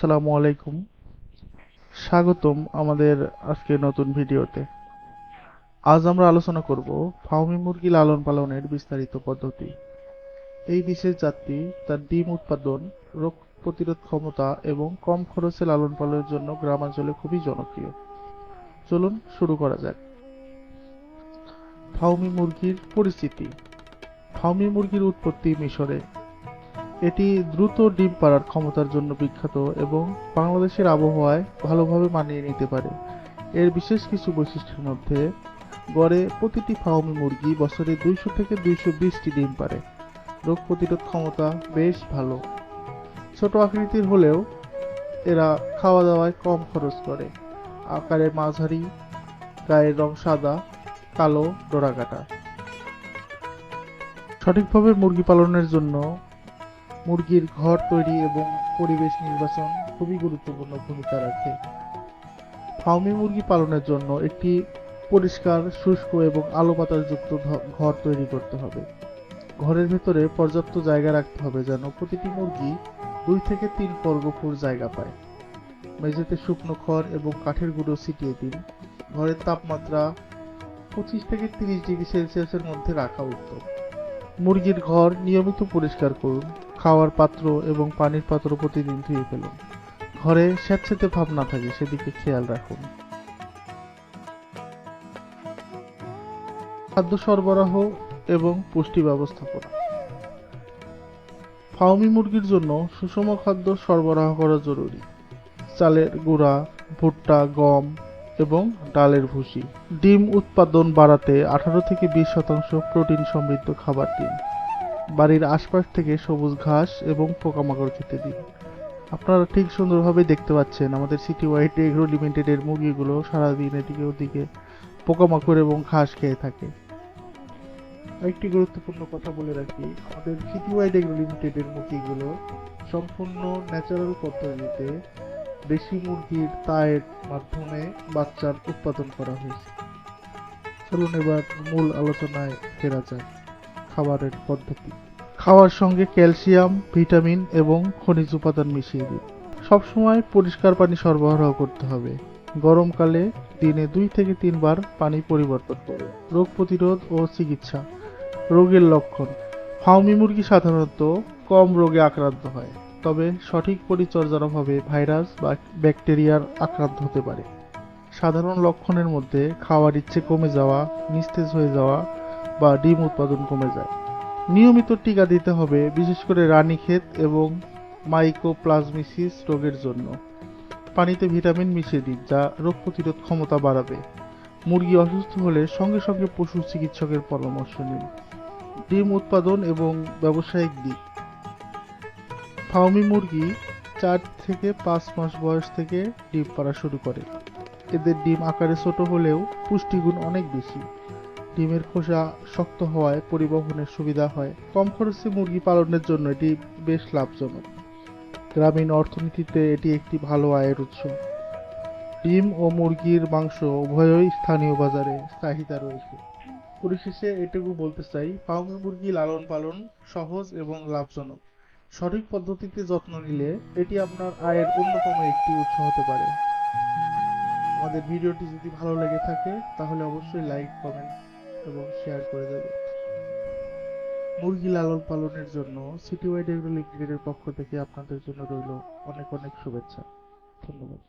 আসসালামু আলাইকুম। স্বাগতম আমাদের আজকে নতুন ভিডিওতে। আজ আমরা আলোচনা করব ফার্মি মুরগি লালন পালনের বিস্তারিত পদ্ধতি। এই বিশেষ জাতটি তার ডিম উৎপাদন, রোগ প্রতিরোধ ক্ষমতা এবং কম খরচে লালন পালনের জন্য গ্রামাঞ্চলে খুবই জনপ্রিয়। চলুন শুরু করা যাক। ফার্মি মুরগির পরিচিতি। ফার্মি মুরগির উৎপত্তি মিশরে। এটি দ্রুত ডিম পাড়ার ক্ষমতার জন্য বিখ্যাত এবং বাংলাদেশের আবহাওয়ায় ভালোভাবে মানিয়ে নিতে পারে। এর বিশেষ কিছু বৈশিষ্ট্যের মধ্যে গড়ে প্রতিটি ফার্মি মুরগি বছরে 200 থেকে 220টি ডিম পাড়ে। রোগ প্রতিরোধ ক্ষমতা বেশ ভালো। ছোট আকৃতির হলেও এরা খাওয়া দাওয়ায় কম খরচ করে। আকারে মাঝারি, গায়ের রং সাদা, কালো ডোরাকাটা। সঠিকভাবে মুরগি পালনের জন্য মুরগির ঘর তৈরি এবং পরিবেশ নির্বাচন খুবই গুরুত্বপূর্ণ ভূমিকা রাখে। ফার্মি মুরগি পালনের জন্য একটি পরিষ্কার, শুষ্ক এবং আলো বাতাসযুক্ত ঘর তৈরি করতে হবে। ঘরের ভেতরে পর্যাপ্ত জায়গা রাখতে হবে যেন প্রতিটি মুরগি 2 থেকে 3 বর্গফুট জায়গা পায়। মেঝেতে শুকনো খড় এবং কাঠের গুঁড়ো ছিটিয়ে দিন। ঘরের তাপমাত্রা 25 থেকে 30 ডিগ্রি সেলসিয়াসের মধ্যে রাখা উত্তম। মুরগির ঘর নিয়মিত পরিষ্কার করুন। খাওয়ার পাত্র এবং পানির পাত্র প্রতিদিন ধুয়ে ফেলুন। ঘরে স্যাঁতসেঁতে ভাব না থাকে সেদিকে খেয়াল রাখুন। খাদ্য সরবরাহ এবং পুষ্টি ব্যবস্থাপনা। ফার্মি মুরগির জন্য সুষম খাদ্য সরবরাহ করা জরুরি। চালের গুঁড়া, ভুট্টা, গম এবং ডালের ভুসি। ডিম উৎপাদন বাড়াতে 18 থেকে 20% প্রোটিন সমৃদ্ধ খাবার দিন। বাড়ির আশপাশ থেকে সবুজ ঘাস এবং পোকামাকড় খেতে দিন। আপনারা ঠিক সুন্দরভাবে দেখতে পাচ্ছেন আমাদের সিটি ওয়াইড এগ্রো লিমিটেডের মুরগিগুলো সারাদিন এদিকে ওদিকে পোকামাকড় এবং ঘাস খেয়ে থাকে। আরেকটি গুরুত্বপূর্ণ কথা বলে রাখি, আমাদের সিটি ওয়াইড এগ্রো লিমিটেডের মুরগিগুলো সম্পূর্ণ ন্যাচারাল পদ্ধতিতে দেশি মুরগির তায়ের মাধ্যমে বাচ্চার উৎপাদন করা হয়েছে। চলুন এবার মূল আলোচনায় ফেরা যাক। খাবারের পদ্ধতি। খাওয়ার সঙ্গে ক্যালসিয়াম, ভিটামিন এবং খনিজ উপাদান মিশিয়ে দিন। সবসময় পরিষ্কার পানি সরবরাহ করতে হবে। গরমকালে দিনে 2 থেকে 3 বার পানি পরিবর্তন করুন। রোগ প্রতিরোধ ও চিকিৎসা। রোগের লক্ষণ। ফার্মি মুরগি সাধারণত কম রোগে আক্রান্ত হয়, তবে সঠিক পরিচর্যার অভাবে ভাইরাস বা ব্যাকটেরিয়ার আক্রান্ত হতে পারে। সাধারণ লক্ষণের মধ্যে খাওয়ার ইচ্ছে কমে যাওয়া, নিস্তেজ হয়ে যাওয়া বা ডিম উৎপাদন কমে যায়। নিয়মিত টিকা দিতে হবে, বিশেষ করে রানীক্ষেত এবং মাইকোপ্লাজমিসিস রোগের জন্য। পানিতে ভিটামিন মিশিয়ে দিন যা রোগ প্রতিরোধ ক্ষমতা বাড়াবে। মুরগি অসুস্থ হলে সঙ্গে সঙ্গে পশু চিকিৎসকের পরামর্শ নিন। ডিম উৎপাদন এবং ব্যবসায়িক দিক। ফার্মি মুরগি 4 থেকে 5 মাস বয়স থেকে ডিম পাড়া শুরু করে। এদের ডিম আকারে ছোট হলেও পুষ্টিগুণ অনেক বেশি। ডিমের খোসা শক্ত হওয়ায় পরিবহনের সুবিধা হয়। কম খরচে মুরগি পালনের জন্য এটি বেশ লাভজনক। গ্রামীণ অর্থনীতিতে এটি একটি ভালো আয়ের উৎস। ডিম ও মুরগির মাংস উভয়ই স্থানীয় বাজারে চাহিদা রয়েছে। পরিশেষে এটুকু বলতে চাই, ফার্মি মুরগি লালন পালন সহজ এবং লাভজনক। সঠিক পদ্ধতিতে যত্ন নিলে এটি আপনার আয়ের অন্যতম একটি উৎস হতে পারে। আমাদের ভিডিওটি যদি ভালো লেগে থাকে তাহলে অবশ্যই লাইক, কমেন্ট এবং শেয়ার করে দেবে। মুরগি লালন পালনের জন্য সিটি ওয়াইড এগ্রো লিমিটেডের পক্ষ থেকে আপনাদের জন্য রইল অনেক অনেক শুভেচ্ছা। ধন্যবাদ।